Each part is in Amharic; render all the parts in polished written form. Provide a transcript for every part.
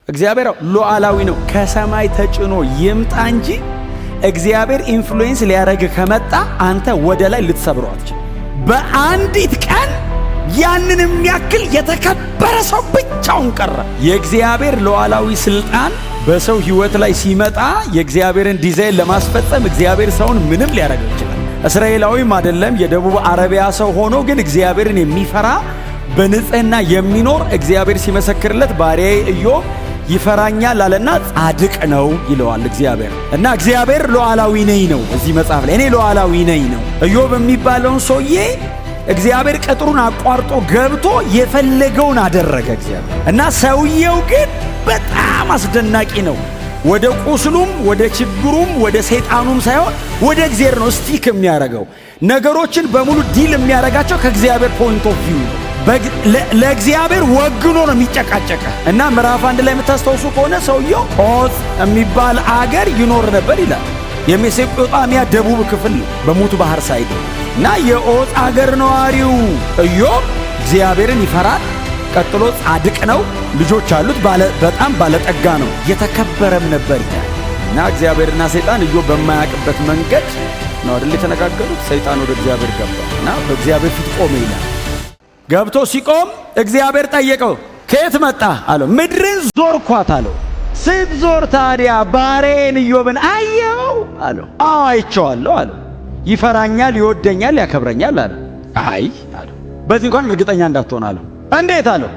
እግዚአብሔር ሉዓላዊ ነው። ከሰማይ ተጭኖ ይምጣ እንጂ እግዚአብሔር ኢንፍሉዌንስ ሊያረግ ከመጣ አንተ ወደ ላይ ልትሰብረው አትችልም። በአንዲት ቀን ያንን የሚያክል የተከበረ ሰው ብቻውን ቀረ። የእግዚአብሔር ሉዓላዊ ስልጣን በሰው ህይወት ላይ ሲመጣ የእግዚአብሔርን ዲዛይን ለማስፈጸም እግዚአብሔር ሰውን ምንም ሊያረገው ይችላል። እስራኤላዊም አይደለም የደቡብ አረቢያ ሰው ሆኖ ግን እግዚአብሔርን የሚፈራ በንጽህና የሚኖር እግዚአብሔር ሲመሰክርለት ባሪያዬ ኢዮብ ይፈራኛል አለና ጻድቅ ነው ይለዋል እግዚአብሔር። እና እግዚአብሔር ሉዓላዊ ነኝ ነው እዚህ መጽሐፍ ላይ እኔ ሉዓላዊ ነኝ ነው። ኢዮብ የሚባለውን ሰውዬ እግዚአብሔር ቅጥሩን አቋርጦ ገብቶ የፈለገውን አደረገ እግዚአብሔር። እና ሰውየው ግን በጣም አስደናቂ ነው። ወደ ቁስሉም ወደ ችግሩም ወደ ሰይጣኑም ሳይሆን ወደ እግዚአብሔር ነው ስቲክ የሚያረገው። ነገሮችን በሙሉ ዲል የሚያረጋቸው ከእግዚአብሔር ፖይንት ኦፍ ቪው ለእግዚአብሔር ወግኖ ነው የሚጨቃጨቀ። እና ምዕራፍ 1 ላይ የምታስታውሱ ከሆነ ሰውየው ዖፅ የሚባል አገር ይኖር ነበር ይላል። የሜሶጶጣሚያ ደቡብ ክፍል በሙቱ ባህር ሳይድ እና የዖፅ አገር ነዋሪው ኢዮብ እግዚአብሔርን ይፈራል። ቀጥሎ ጻድቅ ነው፣ ልጆች አሉት፣ በጣም ባለጠጋ ነው፣ የተከበረም ነበር ይላል። እና እግዚአብሔርና ሰይጣን ኢዮብ በማያውቅበት መንገድ ነው አይደል የተነጋገሩት። ሰይጣን ወደ እግዚአብሔር ገባ እና በእግዚአብሔር ፊት ቆመ ይላል። ገብቶ ሲቆም እግዚአብሔር ጠየቀው፣ ከየት መጣ አለው። ምድርን ዞርኳት አለው። ስትዞር ታዲያ ባሪያዬን ኢዮብን አየኸው አለው። አዎ አይቼዋለሁ አለው። ይፈራኛል፣ ይወደኛል፣ ያከብረኛል አለ። አይ አለው። በዚህ እንኳን እርግጠኛ እንዳትሆን አለው። እንዴት አለው።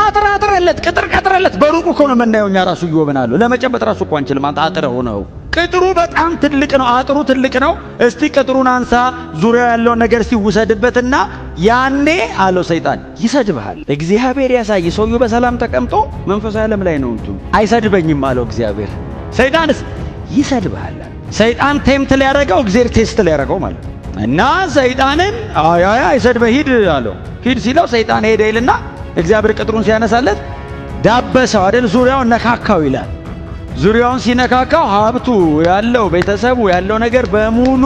አጥራጥረለት፣ ቅጥር ቀጥረለት። በሩቁ እኮ ነው የምናየው እኛ ራሱ ኢዮብን አለው። ለመጨበጥ ራሱ እኮ አንችልም። አንተ አጥረው ነው። ቅጥሩ በጣም ትልቅ ነው። አጥሩ ትልቅ ነው። እስቲ ቅጥሩን አንሳ፣ ዙሪያው ያለውን ነገር ሲውሰድበትና ያኔ አለው ሰይጣን ይሰድብሃል። እግዚአብሔር ያሳይ። ሰውየው በሰላም ተቀምጦ መንፈሳዊ ዓለም ላይ ነው። አይሰድበኝም አለው እግዚአብሔር። ሰይጣንስ ይሰድብሃል። ሰይጣን ቴምት ሊያረገው እግዚአብሔር ቴስት ሊያረገው ማለት እና ሰይጣንን አይሰድበህ ሂድ አለው። ሂድ ሲለው ሰይጣን ሄደ ይልና እግዚአብሔር ቅጥሩን ሲያነሳለት ዳበሰው አይደል? ዙሪያውን ነካካው ይላል። ዙሪያውን ሲነካካው ሀብቱ ያለው ቤተሰቡ ያለው ነገር በሙሉ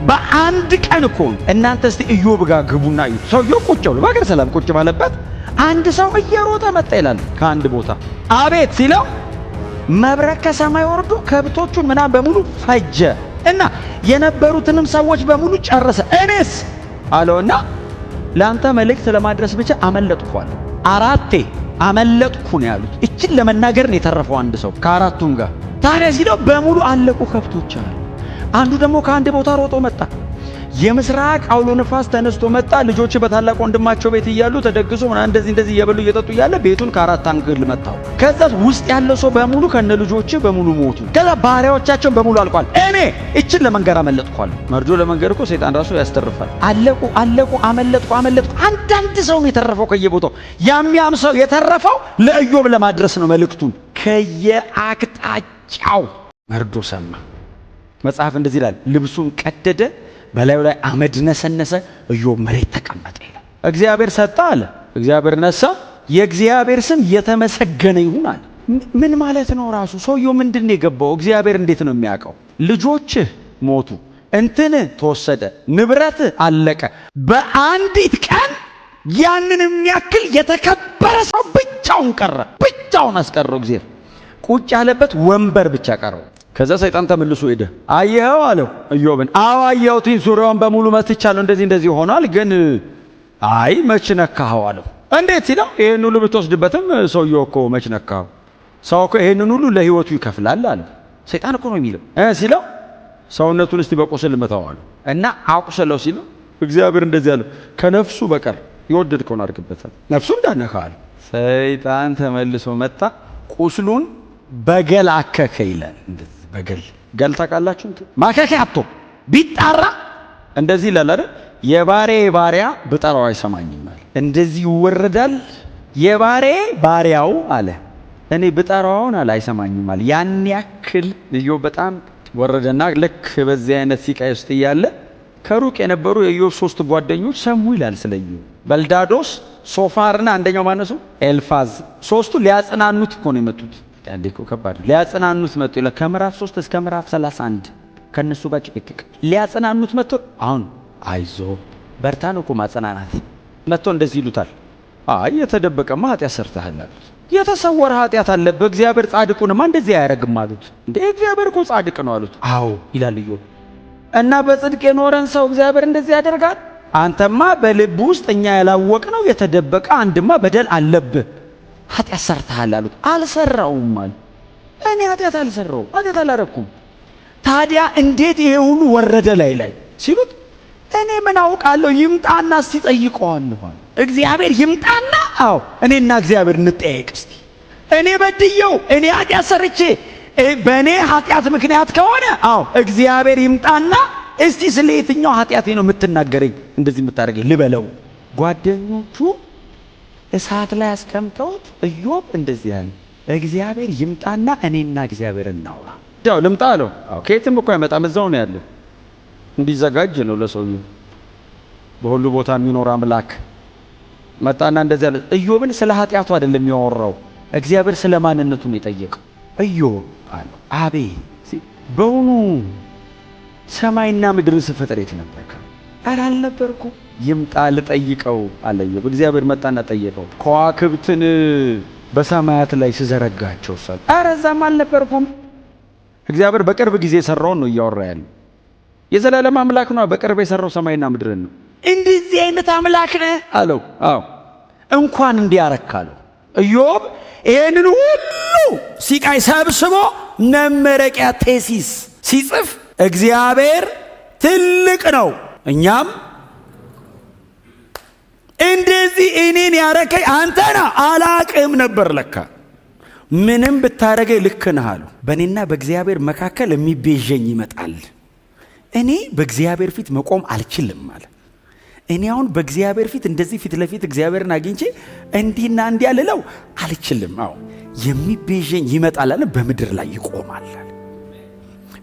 በአንድ ቀን እኮ። እናንተ እስቲ ኢዮብ ጋር ግቡና እዩ። ሰውየው ቁጭ ብሎ በአገር ሰላም ቁጭ ባለበት አንድ ሰው እየሮጠ መጣ ይላል ከአንድ ቦታ። አቤት ሲለው መብረቅ ከሰማይ ወርዶ ከብቶቹን ምናምን በሙሉ ፈጀ እና የነበሩትንም ሰዎች በሙሉ ጨረሰ። እኔስ አለውና ለአንተ መልእክት ለማድረስ ብቻ አመለጥኳል። 4 አመለጥኩ ነው ያሉት። እችን ለመናገር ነው የተረፈው አንድ ሰው ከአራቱም ጋር። ታዲያ ሲለው በሙሉ አለቁ ከብቶች አለ። አንዱ ደግሞ ከአንድ ቦታ ሮጦ መጣ። የምስራቅ አውሎ ነፋስ ተነስቶ መጣ። ልጆች በታላቅ ወንድማቸው ቤት እያሉ ተደግሶ ምናምን እንደዚህ እየበሉ እየጠጡ እያለ ቤቱን ከአራት አንግል መታው። ከዛ ውስጥ ያለው ሰው በሙሉ ከነ ልጆች በሙሉ ሞቱ። ከዛ ባሪያዎቻቸው በሙሉ አልቋል። እኔ እችን ለመንገር አመለጥኳል። መርዶ ለመንገር እኮ ሰይጣን ራሱ ያስተርፋል። አለቁ አመለጥኩ። አንዳንድ ሰው ነው የተረፈው ከየቦታው። ያም ሰው የተረፈው ለኢዮብ ለማድረስ ነው መልእክቱን። ከየአቅጣጫው መርዶ ሰማ። መጽሐፍ እንደዚህ ይላል፣ ልብሱን ቀደደ፣ በላዩ ላይ አመድ ነሰነሰ፣ ኢዮብ መሬት ተቀመጠ ይላል። እግዚአብሔር ሰጣ አለ፣ እግዚአብሔር ነሳ፣ የእግዚአብሔር ስም የተመሰገነ ይሁን አለ። ምን ማለት ነው? ራሱ ሰውየው ምንድን ነው የገባው? እግዚአብሔር እንዴት ነው የሚያውቀው? ልጆችህ ሞቱ፣ እንትን ተወሰደ፣ ንብረት አለቀ። በአንዲት ቀን ያንን የሚያክል የተከበረ ሰው ብቻውን ቀረ። ብቻውን አስቀረው እግዚአብሔር። ቁጭ ያለበት ወንበር ብቻ ቀረው። ከዛ ሰይጣን ተመልሶ ሄደ። አየኸው አለው ኢዮብን። አዎ አየሁት፣ ዙሪያውን በሙሉ መትቻለሁ፣ እንደዚህ ሆኗል። ግን አይ መች ነካኸው አለው። እንዴት ሲለው ይሄን ሁሉ ብትወስድበትም ሰውየው እኮ መች ነካኸው? ሰው እኮ ይሄንን ሁሉ ለህይወቱ ይከፍላል አለ። ሰይጣን እኮ ነው የሚለው ሲለው ሰውነቱን እስቲ በቁስል መታው አለው። እና አቁስለው ሲለው እግዚአብሔር እንደዚህ አለው፣ ከነፍሱ በቀር የወደድከውን አድርግበታል፣ ነፍሱ እንዳነካ አለ። ሰይጣን ተመልሶ መጣ፣ ቁስሉን በገል አከከ ይላል። ገል ታውቃላችሁ? ማከከ አጥቶ ቢጣራ እንደዚህ ይላል አይደል? የባሪያ ብጠራው አይሰማኝም አለ። እንደዚህ ይወረዳል። ባሪያው አለ እኔ ብጠራውን አለ አይሰማኝም አለ። ያን ያክል ኢዮብ በጣም ወረደና ልክ በዚህ አይነት ሲቃይ ውስጥ እያለ ከሩቅ የነበሩ የኢዮብ 3 ጓደኞች ሰሙ ይላል ስለ ኢዮብ። በልዳዶስ፣ ሶፋርና አንደኛው ማነሱ ኤልፋዝ። 3ቱ ሊያጽናኑት እኮ ነው የመጡት። አንዴኮ ከባድ ሊያጽናኑት መጡ ይላል። ከምዕራፍ 3 እስከ ምዕራፍ 31 ከነሱ ጋር ጭቅጭቅ ሊያጽናኑት መጡ። አሁን አይዞ በርታ ነው እኮ ማጽናናት። መጥቶ እንደዚህ ይሉታል፣ አይ የተደበቀማ ኃጢአት ሰርተሃል አሉት። የተሰወረ ኃጢአት አለበት። እግዚአብሔር ጻድቁንማ እንደዚህ አያረግም አሉት። እንዴ እግዚአብሔር እኮ ጻድቅ ነው አሉት። አዎ ይላል ኢዮብ። እና በጽድቅ የኖረን ሰው እግዚአብሔር እንደዚህ ያደርጋል? አንተማ በልብ ውስጥ እኛ ያላወቅነው የተደበቀ አንድማ በደል አለብህ፣ ኃጢአት ሰርተሃል አሉት። አልሰራውም አለ። እኔ ኃጢአት አልሰራውም፣ ኃጢአት አላረኩም። ታዲያ እንዴት ይሄ ሁሉ ወረደ ላይ ሲሉት እኔ ምን አውቃለሁ፣ ይምጣና እስቲ ጠይቀዋለሁ። እግዚአብሔር ይምጣና አዎ እኔና እግዚአብሔር እንጠያየቅ እስቲ። እኔ በድየው እኔ ኃጢአት ሰርቼ በእኔ ኃጢአት ምክንያት ከሆነ አዎ እግዚአብሔር ይምጣና እስቲ ስለ የትኛው ኃጢአቴ ነው የምትናገረኝ እንደዚህ የምታደርገኝ ልበለው። ጓደኞቹ እሳት ላይ አስቀምጠውት ኢዮብ እንደዚህ ያለ እግዚአብሔር ይምጣና እኔና እግዚአብሔር እናውራ። ያው ልምጣ አለው። አዎ ከየትም እኮ አይመጣም፣ እዛው ነው ያለው። እንዲዘጋጅ ነው ለሰውዬው። በሁሉ ቦታ የሚኖር አምላክ መጣና እንደዚህ ያለ። ኢዮብን ስለ ኃጢአቱ አይደለም ያወራው፣ እግዚአብሔር ስለ ማንነቱ ነው የጠየቀው። ኢዮብ አለው አቤት በውኑ ሰማይና ምድርን ስፈጥር የት ነበርክ? ኧረ አልነበርኩም። ይምጣ ልጠይቀው አለ ኢዮብ። እግዚአብሔር መጣና ጠየቀው። ከዋክብትን በሰማያት ላይ ስዘረጋቸው ሰል ኧረ እዛም አልነበርኩም። እግዚአብሔር በቅርብ ጊዜ የሰራውን ነው እያወራ ያለው። የዘላለም አምላክ ነው፣ በቅርብ የሰራው ሰማይና ምድርን ነው። እንደዚህ አይነት አምላክ ነህ አለው። አዎ እንኳን እንዲያረክ አለው። ኢዮብ ይህንን ሁሉ ሲቃይ ሰብስቦ መመረቂያ ቴሲስ ሲጽፍ እግዚአብሔር ትልቅ ነው፣ እኛም እንደዚህ እኔን ያረከኝ አንተና አላቅም ነበር ለካ ምንም ብታረገኝ ልክ ነህ አሉ። በእኔና በእግዚአብሔር መካከል የሚቤዠኝ ይመጣል። እኔ በእግዚአብሔር ፊት መቆም አልችልም አለ። እኔ አሁን በእግዚአብሔር ፊት እንደዚህ ፊት ለፊት እግዚአብሔርን አግኝቼ እንዲህና እንዲያ ልለው አልችልም። አዎ የሚቤዠኝ ይመጣል አለ። በምድር ላይ ይቆማል አለ።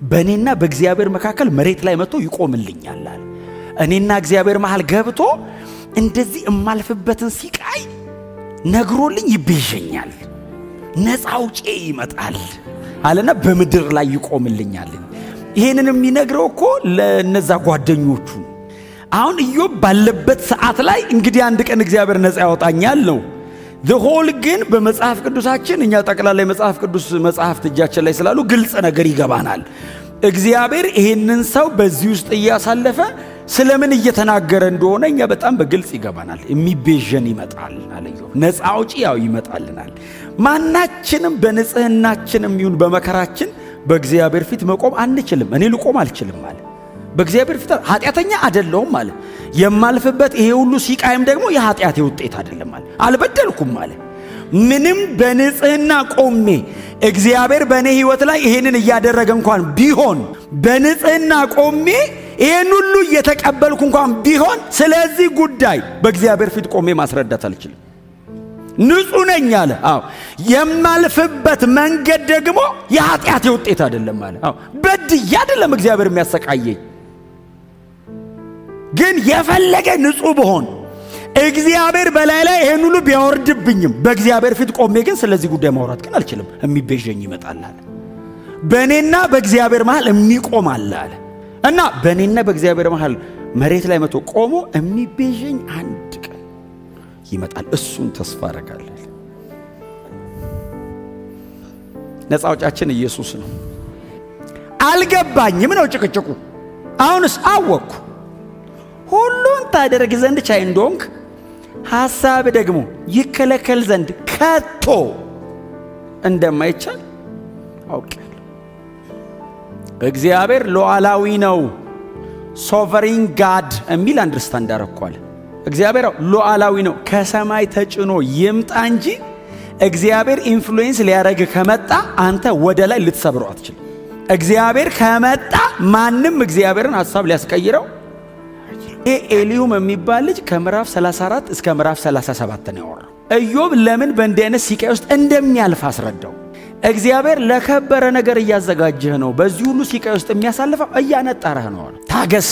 በእኔና በእግዚአብሔር መካከል መሬት ላይ መጥቶ ይቆምልኛል አለ። እኔና እግዚአብሔር መሃል ገብቶ እንደዚህ እማልፍበትን ሲቃይ ነግሮልኝ ይቤዠኛል። ነፃ አውጪ ይመጣል አለና በምድር ላይ ይቆምልኛል። ይሄንን የሚነግረው እኮ ለነዛ ጓደኞቹ። አሁን ኢዮብ ባለበት ሰዓት ላይ እንግዲህ አንድ ቀን እግዚአብሔር ነፃ ያወጣኛል ነው። ዘሆል ግን በመጽሐፍ ቅዱሳችን እኛ ጠቅላላ የመጽሐፍ ቅዱስ መጽሐፍት እጃችን ላይ ስላሉ ግልጽ ነገር ይገባናል። እግዚአብሔር ይሄንን ሰው በዚህ ውስጥ እያሳለፈ ስለምን እየተናገረ እንደሆነ እኛ በጣም በግልጽ ይገባናል። የሚቤዠን ይመጣል አለ ኢዮብ። ነፃ አውጪ ያው ይመጣልናል። ማናችንም በንጽህናችንም ይሁን በመከራችን በእግዚአብሔር ፊት መቆም አንችልም። እኔ ልቆም አልችልም አለ። በእግዚአብሔር ፊት ኃጢአተኛ አይደለሁም አለ። የማልፍበት ይሄ ሁሉ ሲቃይም ደግሞ የኃጢአቴ ውጤት አይደለም አለ። አልበደልኩም አለ። ምንም በንጽህና ቆሜ እግዚአብሔር በእኔ ሕይወት ላይ ይሄንን እያደረገ እንኳን ቢሆን በንጽህና ቆሜ ይሄን ሁሉ እየተቀበልኩ እንኳን ቢሆን ስለዚህ ጉዳይ በእግዚአብሔር ፊት ቆሜ ማስረዳት አልችልም። ንጹህ ነኝ አለ። አዎ የማልፍበት መንገድ ደግሞ የኃጢአቴ ውጤት አይደለም አለ። አዎ በድዬ አይደለም እግዚአብሔር የሚያሰቃየኝ። ግን የፈለገ ንጹህ ብሆን እግዚአብሔር በላይ ላይ ይሄን ሁሉ ቢያወርድብኝም በእግዚአብሔር ፊት ቆሜ ግን ስለዚህ ጉዳይ ማውራት ግን አልችልም። የሚቤዠኝ ይመጣል አለ። በእኔና በእግዚአብሔር መሃል የሚቆም አለ አለ። እና በእኔና በእግዚአብሔር መሃል መሬት ላይ መጥቶ ቆሞ የሚቤዠኝ አንድ ቀን ይመጣል። እሱን ተስፋ አደርጋለሁ። ነፃ አውጫችን ኢየሱስ ነው። አልገባኝም ነው ጭቅጭቁ። አሁንስ አወቅኩ። ሁሉን ታደርግ ዘንድ ቻይ እንደሆንክ ሐሳብ ደግሞ ይከለከል ዘንድ ከቶ እንደማይቻል አውቃለሁ። እግዚአብሔር ሉዓላዊ ነው። ሶቨሪን ጋድ የሚል አንደርስታንድ አደረኳል። እግዚአብሔር ሉዓላዊ ነው። ከሰማይ ተጭኖ ይምጣ እንጂ እግዚአብሔር ኢንፍሉዌንስ ሊያረግ ከመጣ አንተ ወደ ላይ ልትሰብረው አትችልም። እግዚአብሔር ከመጣ ማንም እግዚአብሔርን ሐሳብ ሊያስቀይረው። ይሄ ኤሊሁም የሚባል ልጅ ከምዕራፍ 34 እስከ ምዕራፍ 37 ነው ያወራው። ኢዮብ ለምን በእንዲህ አይነት ሲቃይ ውስጥ እንደሚያልፍ አስረዳው። እግዚአብሔር ለከበረ ነገር እያዘጋጀህ ነው። በዚህ ሁሉ ሲቃይ ውስጥ የሚያሳልፈው እያነጣረህ ነው። ታገስ፣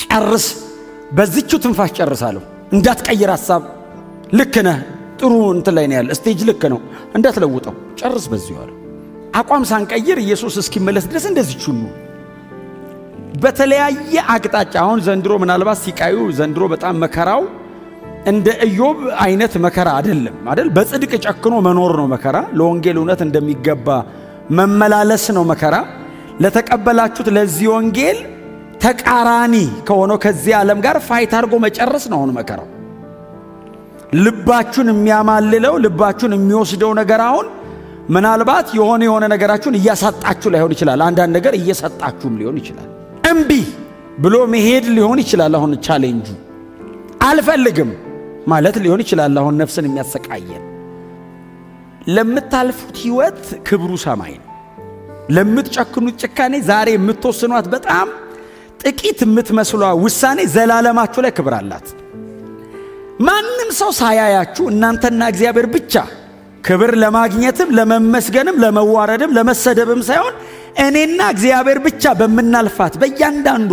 ጨርስ፣ በዚህቹ ትንፋሽ ጨርሳለሁ። እንዳትቀይር ሐሳብ። ልክ ነህ፣ ጥሩ እንትን ላይ ነው ያለ ስቴጅ ልክ ነው፣ እንዳትለውጠው፣ ጨርስ በዚሁ አለ። አቋም ሳንቀይር ኢየሱስ እስኪመለስ ድረስ እንደዚህቹ ነው። በተለያየ አቅጣጫ አሁን ዘንድሮ ምናልባት ሲቃዩ ዘንድሮ በጣም መከራው እንደ ኢዮብ አይነት መከራ አይደል? በጽድቅ ጨክኖ መኖር ነው መከራ። ለወንጌል እውነት እንደሚገባ መመላለስ ነው መከራ። ለተቀበላችሁት ለዚህ ወንጌል ተቃራኒ ከሆነው ከዚህ ዓለም ጋር ፋይት አድርጎ መጨረስ ነው አሁን መከራው። ልባችሁን የሚያማልለው ልባችሁን የሚወስደው ነገር አሁን ምናልባት የሆነ ነገራችሁን እያሳጣችሁ ላይሆን ይችላል። አንዳንድ ነገር እየሰጣችሁም ሊሆን ይችላል። እምቢ ብሎ መሄድ ሊሆን ይችላል። አሁን ቻሌንጁ አልፈልግም ማለት ሊሆን ይችላል። አሁን ነፍስን የሚያሰቃየን ለምታልፉት ህይወት ክብሩ ሰማይ ነው። ለምትጨክኑት ጭካኔ ዛሬ የምትወስኗት በጣም ጥቂት የምትመስሏ ውሳኔ ዘላለማችሁ ላይ ክብር አላት። ማንም ሰው ሳያያችሁ እናንተና እግዚአብሔር ብቻ ክብር ለማግኘትም ለመመስገንም ለመዋረድም ለመሰደብም ሳይሆን እኔና እግዚአብሔር ብቻ በመናልፋት በእያንዳንዷ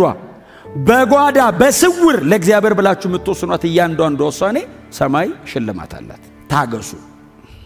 በጓዳ በስውር ለእግዚአብሔር ብላችሁ የምትወስኗት እያንዳንዷ ውሳኔ ሰማይ ሽልማት አላት። ታገሱ።